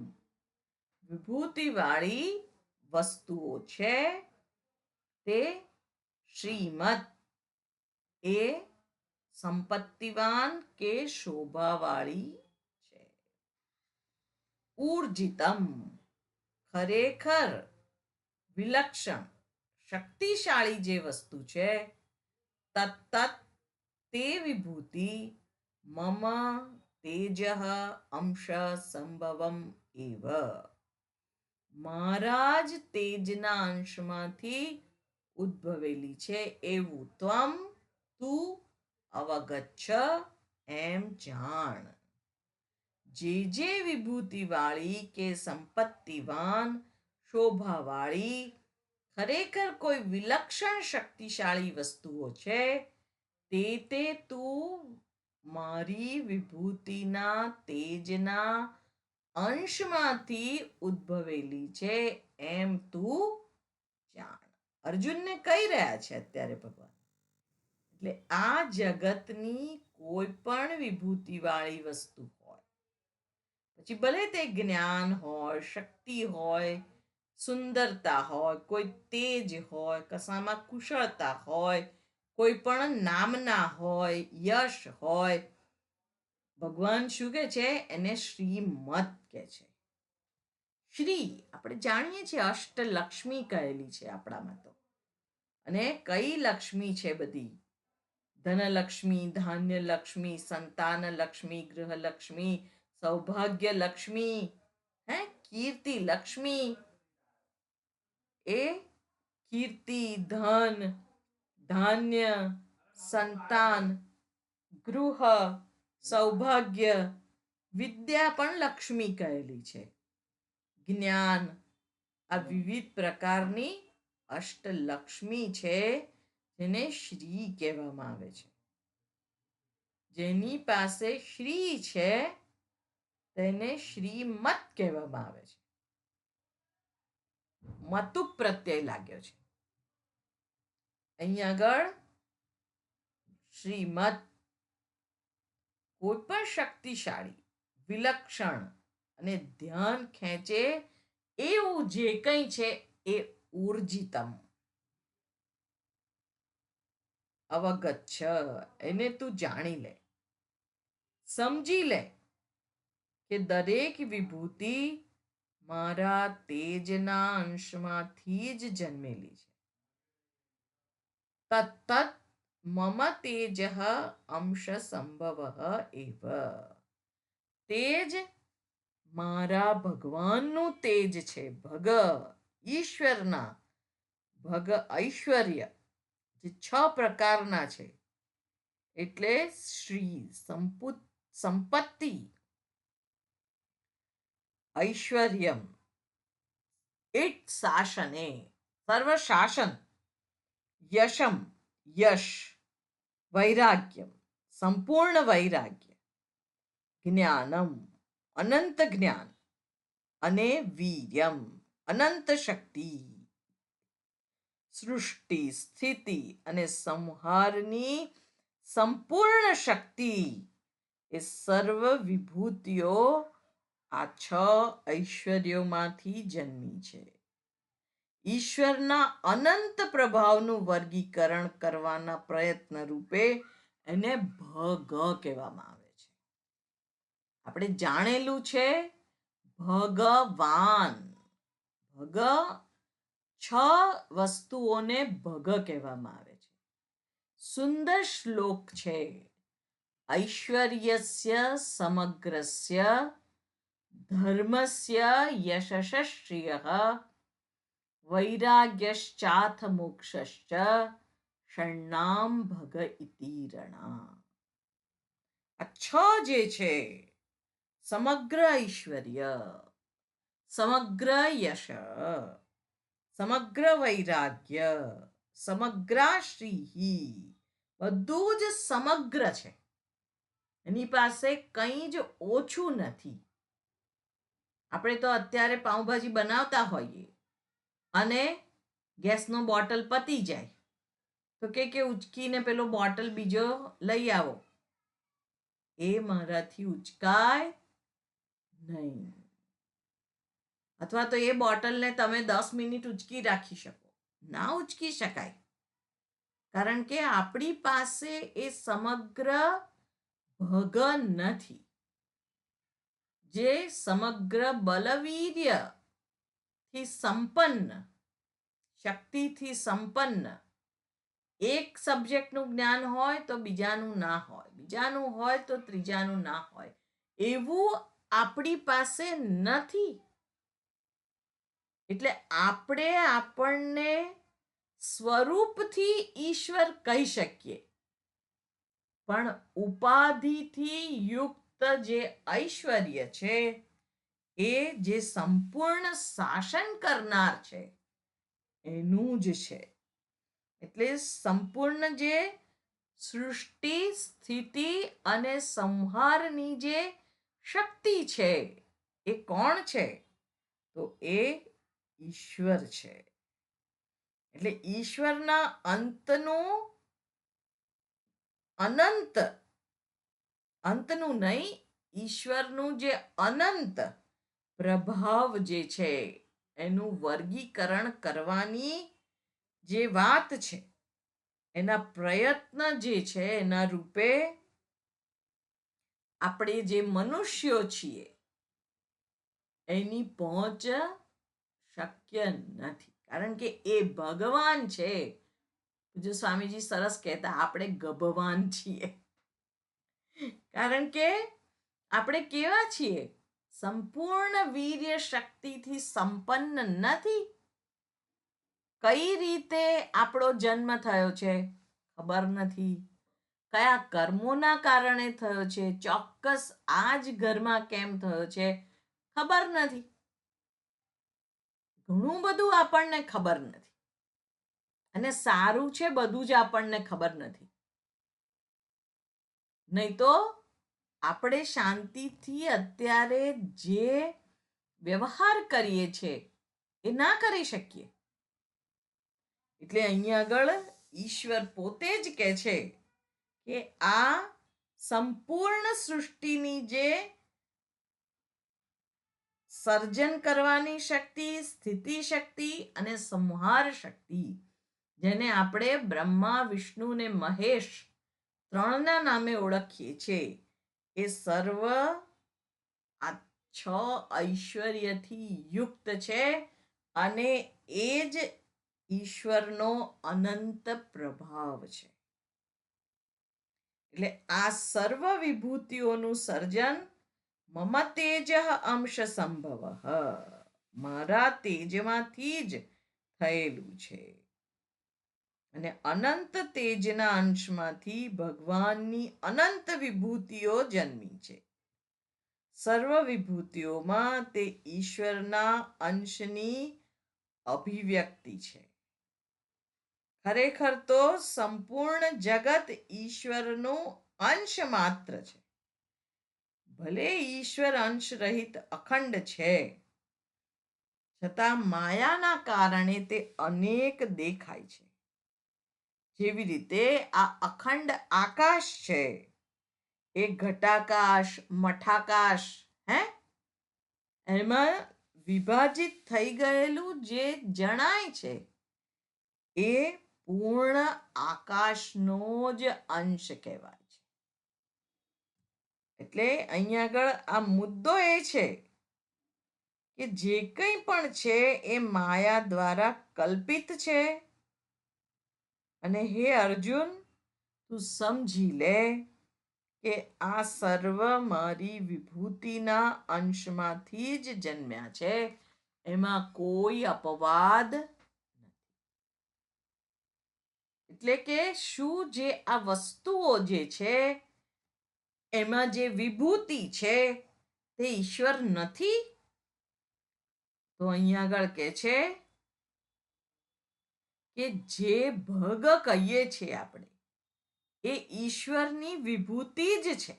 વિભૂતિવાળી વસ્તુઓ છે તે શ્રીમત એ સંપત્તિવાન કે શોભાવાળી છે. ઉર્જિતમ ખરેખર વિલક્ષણ શક્તિશાળી જે વસ્તુ છે, તત્તત તે વિભૂતિ મમ તેજઃ અંશ સંભવમ એવ, મારા જ તેજના અંશમાંથી ઉદ્ભવેલી છે એવું ત્વમ તું અવગચ્છ એમ જાણ. જે વિભૂતિવાળી કે સંપત્તિવાન શોભાવાળી ખરેખર કોઈ વિલક્ષણ શક્તિશાળી વસ્તુઓ છે, તે તું મારી વિભૂતિના તેજના અંશમાંથી ઉદ્ભવેલી છે એમ તું જાણ. અર્જુનને કહી રહ્યા છે અત્યારે ભગવાન. એટલે આ જગતની કોઈ પણ વિભૂતિવાળી વસ્તુ હોય, પછી ભલે તે જ્ઞાન હોય, શક્તિ હોય, સુંદરતા હોય, કોઈ તેજ હોય, કશામાં કુશળતા હોય, કોઈ પણ નામના હોય, યશ હોય, ભગવાન શું કે છે? એને શ્રીમત કે છે. શ્રી આપણે જાણીએ છીએ અષ્ટલક્ષ્મી કહેલી છે આપણામાં તો. અને કઈ લક્ષ્મી છે બધી? ધનલક્ષ્મી, ધાન્યલક્ષ્મી, સંતાનલક્ષ્મી, ગૃહલક્ષ્મી, સૌભાગ્યલક્ષ્મી, કીર્તિ લક્ષ્મી. એ કીર્તિ, ધન, ધાન્ય, સંતાન, ગૃહ, સૌભાગ્ય, વિદ્યા પણ લક્ષ્મી કહેલી છે. જ્ઞાન, આ વિવિધ પ્રકારની અષ્ટલક્ષ્મી છે, જેને શ્રી કહેવામાં આવે છે. જેની પાસે શ્રી છે તેને શ્રીમત કહેવામાં આવે છે. મતુ પ્રત્યય લાગ્યો છે અહીં આગળ. શ્રીમત કોઈ પણ શક્તિશાળી, વિલક્ષણ અને ધ્યાન ખેંચે એવું જે કંઈ છે એ ઉર્જિતમ, અવગચ્છ એને તું જાણી લે, સમજી લે કે દરેક વિભૂતિ મારા તેજના અંશમાંથી જ જન્મેલી છે. તત્તત મમ તેજ અંશ સંભવ એવ, તેજ મારા ભગવાનનું તેજ છે. ભગ ઈશ્વરના, ભગ ઐશ્વર્ય જે 6 પ્રકારના છે, એટલે શ્રી સંપત્તિ, ઐશ્વર્યમ, ઇટ શાસને સર્વ શાસન, યશમ યશ, વૈરાગ્યમ સંપૂર્ણ વૈરાગ્ય, જ્ઞાનમ અનંત જ્ઞાન, અને વીર્યમ અનંત શક્તિ, સૃષ્ટિ સ્થિતિ અને સંહારની સંપૂર્ણ શક્તિ, એ સર્વ વિભૂતિઓ આ 6 ઐશ્વર્યોમાંથી જન્મી છે. ઈશ્વરના અનંત પ્રભાવનું વર્ગીકરણ કરવાના પ્રયત્ન રૂપે એને ભગ કહેવામાં આવે છે. આપણે જાણેલું છે ભગવાન. ભગ 6 વસ્તુઓને ભગ કહેવામાં આવે છે. સુંદર શ્લોક છે. ઐશ્વર્યસ્ય સમગ્રસ્ય ધર્મસ્ય યશસ્ય શ્રિયઃ વૈરાગ્યશ્ચાથ મોક્ષશ્ચ ષણ્ણામ ભગ ઇતિ રણા. આ છ જે છે, સમગ્ર ઐશ્વર્ય, સમગ્ર યશ, સમગ્ર વૈરાગ્ય, સમગ્રાશ્રી, બધું જ સમગ્ર છે. એની પાસે કંઈ જ ઓછું નથી. આપણે તો અત્યારે પાઉંભાજી બનાવતા હોઈએ અને ગેસનો બોટલ પતી જાય તો કે ઉચકીને પેલો બોટલ બીજો લઈ આવો. એ મારાથી ઉચકાય નહીં. અથવા તો એ બોટલને તમે 10 મિનિટ ઉચકી રાખી શકો, ના ઉચકી શકાય. કારણ કે આપણી પાસે એ સમગ્ર ભગ નથી, જે સમગ્ર બલવીર્યથી સંપન્ન, શક્તિથી સંપન્ન. એક સબ્જેક્ટનું જ્ઞાન હોય તો બીજાનું ના હોય, બીજાનું હોય તો ત્રીજાનું ના હોય, એવું આપણી પાસે નથી. એટલે આપણે આપણને સ્વરૂપથી ઈશ્વર કહી શકીએ, પણ ઉપાધિથી યુક્ત જે ઐશ્વર્ય છે, એ જે સંપૂર્ણ શાસન કરનાર છે એનું જ છે. એટલે સંપૂર્ણ જે સૃષ્ટિ, સ્થિતિ અને સંહારની જે શક્તિ છે, એ કોણ છે? તો એ ઈશ્વર છે. એટલે ઈશ્વરના અંતનું નહીં, ઈશ્વરનું જે અનંત પ્રભાવ જે છે એનું વર્ગીકરણ કરવાની જે વાત છે, એના પ્રયત્ન જે છે, એના રૂપે આપણે જે મનુષ્યો છીએ એની પહોંચ શક્ય નથી. કારણ કે એ ભગવાન છે. જો સ્વામીજી સરસ કહેતા, આપણે ગભવાન છીએ. કારણ કે આપણે કેવા છીએ? સંપૂર્ણ વીર્ય શક્તિથી સંપન્ન નથી. કઈ રીતે આપણો જન્મ થયો છે ખબર નથી. કયા કર્મોના કારણે થયો છે, ચોક્કસ આ જ ઘરમાં કેમ થયો છે ખબર નથી. ઘણું બધું આપણને ખબર નથી. અને સારું છે બધું જ આપણને ખબર નથી. નહીં તો આપણે શાંતિથી અત્યારે જે વ્યવહાર કરીએ છીએ એ ના કરી શકીએ. એટલે અહીંયા આગળ ઈશ્વર પોતે જ કહે છે કે આ સંપૂર્ણ સૃષ્ટિની જે સર્જન કરવાની શક્તિ, સ્થિતિ શક્તિ અને સંહાર શક્તિ, જેને આપણે બ્રહ્મા, વિષ્ણુ ને મહેશ ત્રણના નામે ઓળખીએ છીએ, એ સર્વ આ 6 ઐશ્વર્યથી યુક્ત છે. અને એ જ ઈશ્વરનો અનંત પ્રભાવ છે. એટલે આ સર્વ વિભૂતિઓનું સર્જન મમ તેજ અંશ સંભવ, મારા તેજમાંથી જ થયેલું છે. અને અનંત તેજના અંશમાંથી ભગવાનની અનંત વિભૂતિઓ જન્મી છે. સર્વ વિભૂતિઓમાં તે ઈશ્વરના અંશની અભિવ્યક્તિ છે. ખરેખર તો સંપૂર્ણ જગત ઈશ્વરનું અંશ માત્ર છે. ભલે ઈશ્વર અંશ રહિત અખંડ છે, છતાં માયાના કારણે તે અનેક દેખાય છે. જેવી રીતે આ અખંડ આકાશ છે, એ ઘટાકાશ, મઠાકાશ, એમાં વિભાજિત થઈ ગયેલું જે જણાય છે, એ પૂર્ણ આકાશનો જ અંશ કહેવાય છે. એટલે અહીંયા આગળ આ મુદ્દો એ છે કે જે કંઈ પણ છે એ માયા દ્વારા કલ્પિત છે. અને હે અર્જુન, તું સમજી લે કે આ સર્વ મારી વિભૂતિના અંશમાંથી જ જન્મ્યા છે. એમાં કોઈ અપવાદ એટલે કે શું જે આ વસ્તુઓ જે છે એમાં જે વિભૂતિ છે તે ઈશ્વર નથી? તો અહીંયા આગળ કે છે કે જે ભગ કહીએ છીએ આપણે એ ઈશ્વરની વિભૂતિ જ છે.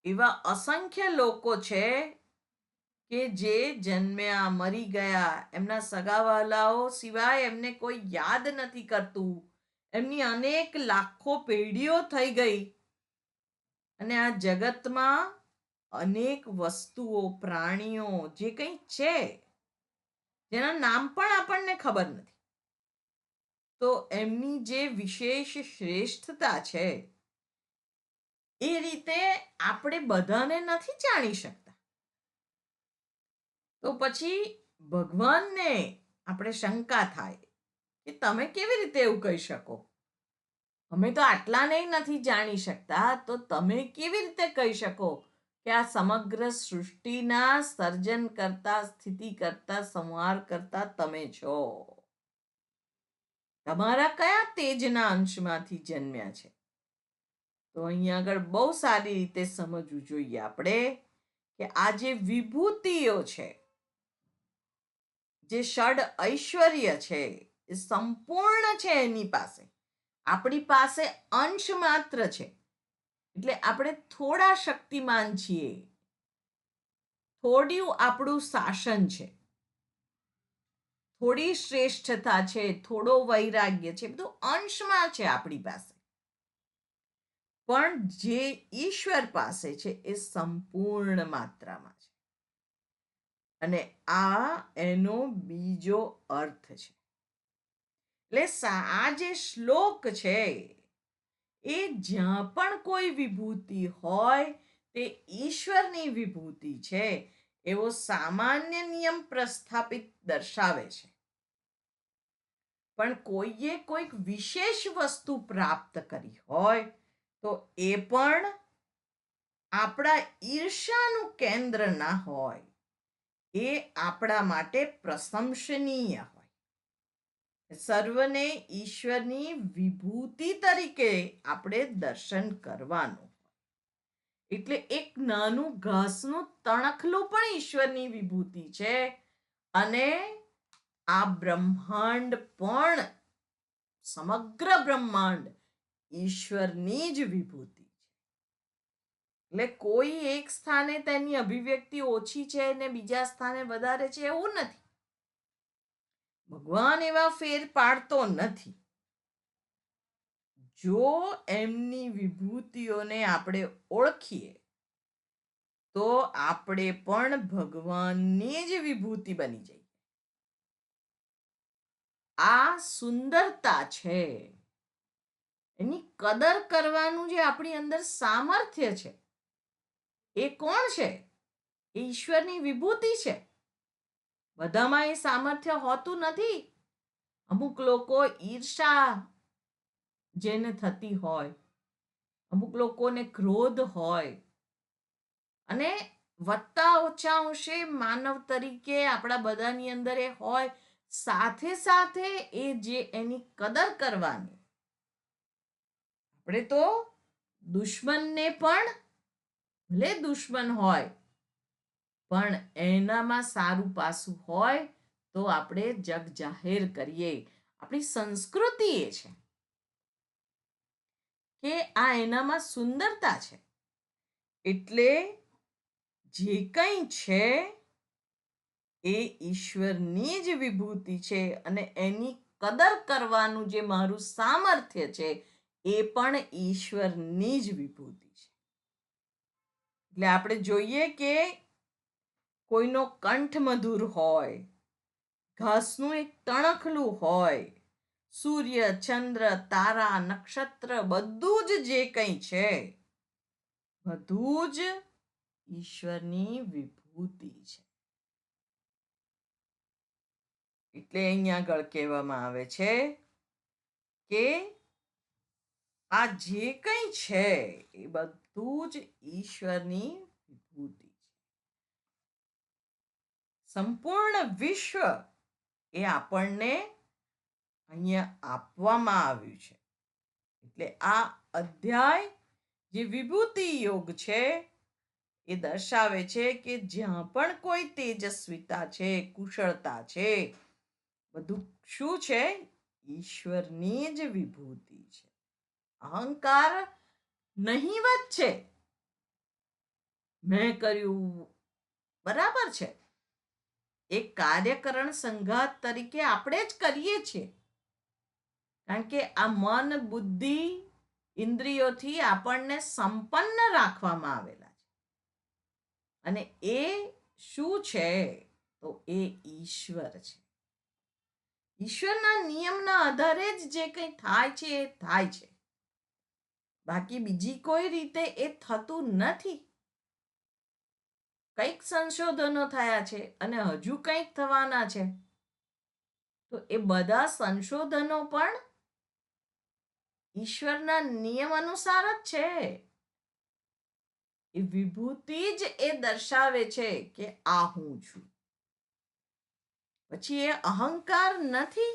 એવા અસંખ્ય લોકો છે કે જે જન્મ્યા મરી ગયા, એમના સગાવાલાઓ સિવાય એમને કોઈ યાદ નથી કરતું, એમની અનેક લાખો પેઢીઓ થઈ ગઈ અને આ જગતમાં અનેક વસ્તુઓ, પ્રાણીઓ જે કંઈ છે જેના નામ પણ આપણને ખબર નથી, તો એમની જે વિશેષ શ્રેષ્ઠતા છે એ રીતે આપણે બધાને નથી જાણી શકતા. તો પછી ભગવાનને આપણે શંકા થાય કે તમે કેવી રીતે એવું કહી શકો? અમે તો આટલાને નથી જાણી શકતા, તો તમે કેવી રીતે કહી શકો કે આ સમગ્ર સૃષ્ટિના સર્જન કરતા, સ્થિતિ કરતા, સંહાર કરતા તમે છો? તમારા કયા તેજના અંશમાંથી જન્મ્યા છે? તો અહીંયા આગળ બહુ સારી રીતે સમજવું જોઈએ આપણે કે આ જે વિભૂતિઓ છે, જે ષડ ઐશ્વર્ય છે, એ સંપૂર્ણ છે એની પાસે. આપણી પાસે અંશ માત્ર છે, એટલે આપણે થોડા શક્તિમાન છીએ, થોડું આપણું શાસન છે, થોડી શ્રેષ્ઠતા છે, થોડો વૈરાગ્ય છે, બધું અંશમાં છે આપણી પાસે. પણ જે ઈશ્વર પાસે છે એ સંપૂર્ણ માત્રામાં છે, અને આ એનો બીજો અર્થ છે. એટલે આ જે શ્લોક છે એ જ્યાં પણ કોઈ વિભૂતિ હોય તે ઈશ્વરની વિભૂતિ છે એવો સામાન્ય નિયમ પ્રસ્થાપિત દર્શાવે છે. પણ કોઈએ કોઈક વિશેષ વસ્તુ પ્રાપ્ત કરી હોય તો એ પણ આપણા ઈર્ષાનું કેન્દ્ર ના હોય, એ આપણા માટે પ્રશંસનીય હોય. સર્વને ઈશ્વરની વિભૂતિ તરીકે આપણે દર્શન કરવાનું. એટલે એક નાનું ઘાસનું તણખલું પણ ઈશ્વરની વિભૂતિ છે, અને આ બ્રહ્માંડ પણ, સમગ્ર બ્રહ્માંડ ઈશ્વરની જ વિભૂતિ છે. એટલે કોઈ એક સ્થાને તેની અભિવ્યક્તિ ઓછી છે ને બીજા સ્થાને વધારે છે એવું નથી. ભગવાન એવા ફેર પાડતો નથી. જો એમની વિભૂતિઓને આપણે ઓળખીએ તો આપણે પણ ભગવાનની જ વિભૂતિ બની જઈએ. આ સુંદરતા છે, એની કદર કરવાનું જે આપણી અંદર સામર્થ્ય છે, એ કોણ છે? એ ઈશ્વરની વિભૂતિ છે. બધામાં એ સામર્થ્ય હોતું નથી. અમુક લોકો ઈર્ષા જેને થતી હોય, અમુક લોકોને ક્રોધ હોય, અને વત્તા ઓછા અંશે માનવ તરીકે આપણા બધાની અંદર એ હોય, સાથે સાથે એ જે એની કદર કરવાની. આપણે તો દુશ્મનને પણ, ભલે દુશ્મન હોય પણ એનામાં સારું પાસું હોય તો આપણે જગ જાહેર કરીએ. આપણી સંસ્કૃતિ એ છે કે આ એનામાં સુંદરતા છે. એટલે જે કંઈ છે એ ઈશ્વરની જ વિભૂતિ છે, અને એની કદર કરવાનું જે મારું સામર્થ્ય છે એ પણ ઈશ્વરની જ વિભૂતિ છે. એટલે આપણે જોઈએ કે કોઈનો કંઠ મધુર હોય, ઘાસનું એક તણખલું હોય, સૂર્ય, ચંદ્ર, તારા, નક્ષત્ર, બધું જ જે કંઈ છે બધું જ ઈશ્વરની વિભૂતિ છે. એટલે અહીંયા આગળ કહેવામાં આવે છે કે આ જે કંઈ છે એ બધું જ ઈશ્વરની વિભૂતિ છે. સંપૂર્ણ વિશ્વ એ આપણને અહીંયા આપવામાં આવ્યું છે. એટલે આ અધ્યાય જે વિભૂતિ યોગ છે એ દર્શાવે છે કે જ્યાં પણ કોઈ તેજસ્વીતા છે, કુશળતા છે, બધું શું છે? ઈશ્વરની જ વિભૂતિ છે. અહંકાર નહીવત છે. મેં કર્યું બરાબર છે, એક કાર્યકરણ સંઘાત તરીકે આપણે જ કરીએ છીએ, કારણ કે આ મન, બુદ્ધિ, ઇન્દ્રિયોથી આપણને સંપન્ન રાખવામાં આવેલા છે. અને એ શું છે? તો એ ઈશ્વર છે. ઈશ્વરના નિયમના આધારે જ જે કંઈ થાય છે એ થાય છે. બાકી બીજી કોઈ રીતે એ થતું નથી. કંઈક સંશોધનો થયા છે અને હજુ કંઈક થવાના છે. તો એ બધા સંશોધનો પણ ઈશ્વરના નિયમ અનુસાર જ છે. એ વિભૂતિ જ એ દર્શાવે છે કે આ હું છું. પછી એ અહંકાર નથી.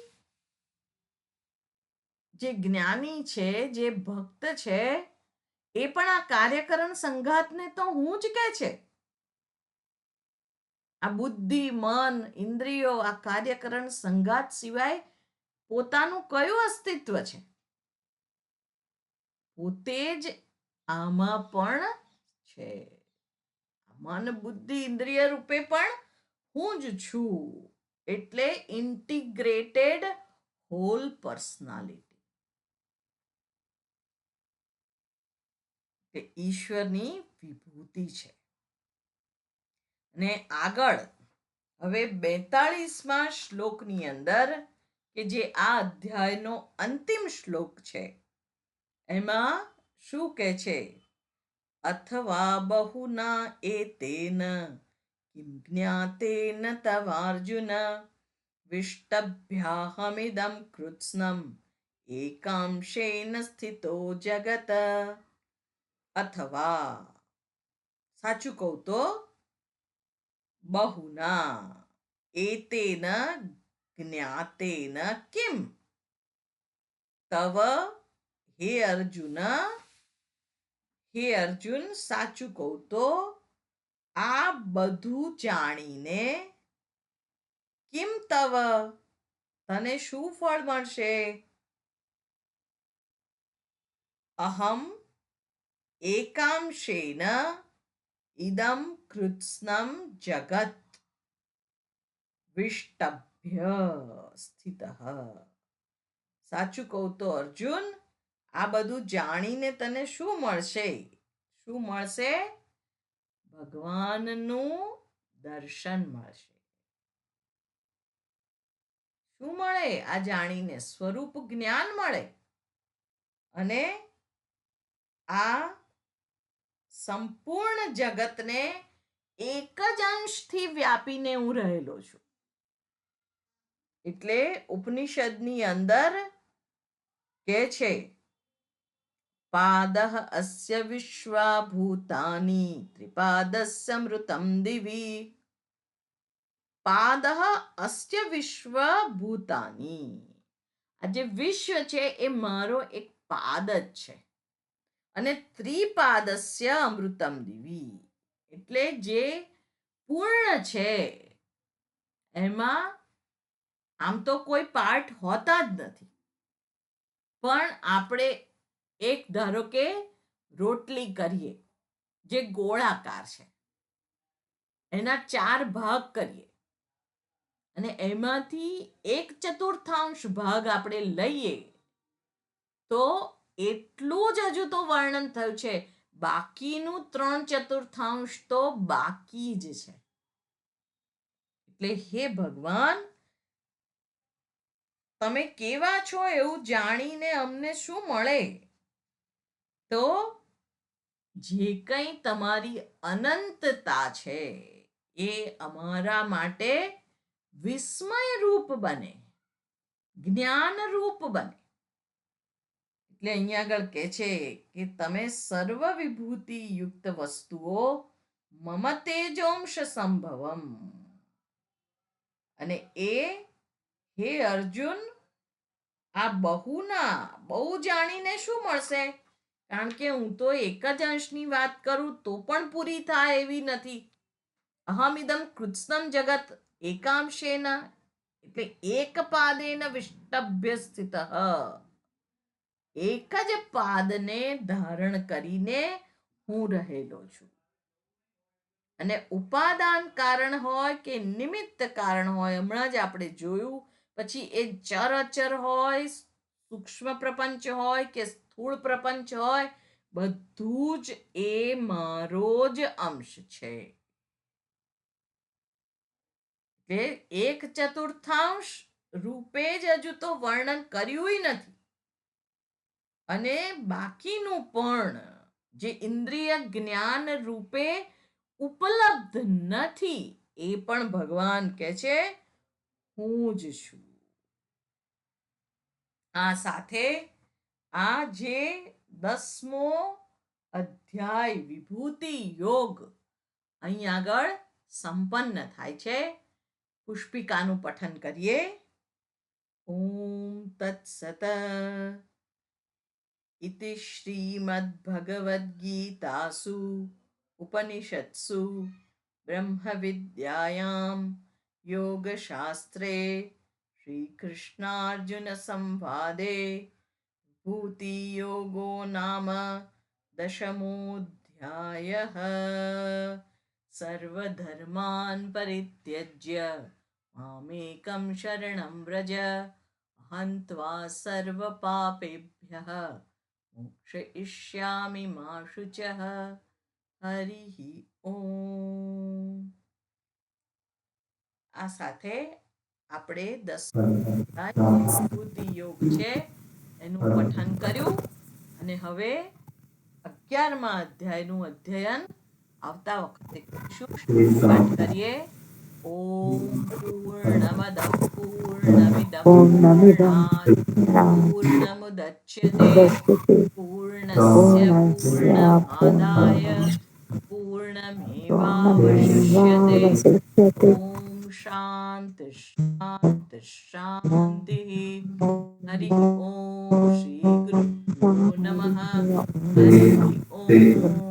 જે જ્ઞાની છે, જે ભક્ત છે, એ પણ આ કાર્યકરણ સંઘાતને તો હું જ કહે છે. આ બુદ્ધિ, મન, ઇન્દ્રિયો, આ કાર્યકરણ સંઘાત સિવાય પોતાનું કયું અસ્તિત્વ છે? પોતે જ આમાં પણ છે. મન, બુદ્ધિ, ઇન્દ્રિય રૂપે પણ હું જ છું. એટલે ઇન્ટિગ્રેટેડ હોલ પર્સનાલિટી. કે ઈશ્વરની વિભૂતિ છે. અને આગળ હવે 42મા શ્લોકની અંદર, કે જે આ અધ્યાયનો અંતિમ શ્લોક છે, એમાં શું કહે છે? અથવા બહુના એતેન કિમ જ્ઞાતેન તવાર્જુન વિષ્ટભ્યાહમિદં કૃત્સ્નમ એકાંશેન સ્થિતો જગત. અથવા, સાચું કહું તો, બહુના એતેન જ્ઞાતેન કિમ, તવ, હે અર્જુન, હે અર્જુન, સાચું કહું તો આ બધું જાણીને, કિમ તવ, તને શું ફળ મળશે? અહમ એકાંશેન ઇદમ કૃત્સ્નમ જગત વિષ્ટભ્ય સ્થિતઃ. સાચું કહું તો અર્જુન, આ બધું જાણીને તને શું મળશે? શું મળશે? ભગવાનનું દર્શન મળશે. શું મળે આ જાણીને? સ્વરૂપ જ્ઞાન મળે. અને આ સંપૂર્ણ જગતને એક જ અંશથી વ્યાપીને હું રહેલો છું. એટલે ઉપનિષદની અંદર કે છે, પાદઃ અસ્ય વિશ્વા ભૂતાની ત્રિપાદસ્ય મૃતમ દિવી. પાદઃ અસ્ય વિશ્વ ભૂતાની. આ જે વિશ્વ છે એ મારો એક પાદ જ છે. અને ત્રિપાદસ્ય અમૃતમ દિવી, એટલે જે પૂર્ણ છે એમાં આમ તો કોઈ પાર્ટ હોતા જ નથી. પણ આપણે એક ધારો કે રોટલી કરીએ જે ગોળાકાર છે, એના 4 ભાગ કરીએ અને એમાંથી 1/4 ભાગ આપણે લઈએ તો એટલું જ હજુ તો વર્ણન થયું છે. બાકીનું 3/4 તો બાકી જ છે. એટલે હે ભગવાન, તમે કેવા છો એવું જાણીને અમને શું મળે? તો જે કંઈ તમારી અનંતતા છે એ અમારા માટે વિસ્મય રૂપ બને, જ્ઞાન રૂપ બને. એટલે અહીંયા આગળ કહે છે કે તમે સર્વ વિભૂતિ યુક્ત વસ્તુઓ મમ તેજોંશ સંભવમ, અને એ હે અર્જુન, આ બહુ જાણીને શું મળશે? કારણ કે હું તો એક જ અંશની વાત કરું તો પણ પૂરી થાય એવી નથી. અહમિદમ કૃત્સ્નમ જગત એકાંશેન, એટલે એક પાદેન વિષ્ટભ્ય સ્થિત, એક જ પાદને ધારણ કરીને હું રહેલો છું. અને ઉપાદાન કારણ હોય કે નિમિત્ત કારણ હોય, હમણાં જ આપણે જોયું, પછી એ ચર અચર હોય, સૂક્ષ્મ પ્રપંચ હોય કે સ્થૂળ પ્રપંચ હોય, બધું જ એ મારો જ અંશ છે. કે એક ચતુર્થાંશ રૂપે જ હજુ તો વર્ણન કર્યું નથી. અને બાકીનું પણ જે ઇન્દ્રિય જ્ઞાન રૂપે ઉપલબ્ધ નથી, એ પણ ભગવાન કહે છે હું જ છું. આ સાથે આ જે 10મો અધ્યાય વિભૂતિ યોગ અહીં આગળ સંપન્ન થાય છે. પુષ્પિકાનું પઠન કરીએ. ઓમ તત્સત इति श्रीमद्भगवद्गीतासु उपनिषत्सु ब्रह्मविद्यायां योगशास्त्रे श्रीकृष्णार्जुनसंवादे भूतियोगो नाम 10मोऽध्यायः. सर्वधर्मान् परित्यज्य मामेकं शरणं व्रज, अहं त्वा सर्वपापेभ्यः मोक्षयिष्यामि मा शुचः. હરિ ઓમ. આ સાથે આપણે 10મો વિભૂતિ યોગ છે એનું પઠન કર્યું, અને હવે 11મા અધ્યાયનું અધ્યયન આવતા વખતે કરીશું. પાઠ કરીએ. ઓમ પૂર્ણમદ પૂર્ણમિદં પૂર્ણાત પૂર્ણમુદચ્યતે પૂર્ણસ્ય પૂર્ણમાદાય પૂર્ણમેવાવશિષ્યતે. ઓમ શાંતિ શાંતિ શાંતિ. હરિ ઓમ. શ્રી ગુરુભ્યો નમઃ. હરિ ઓમ.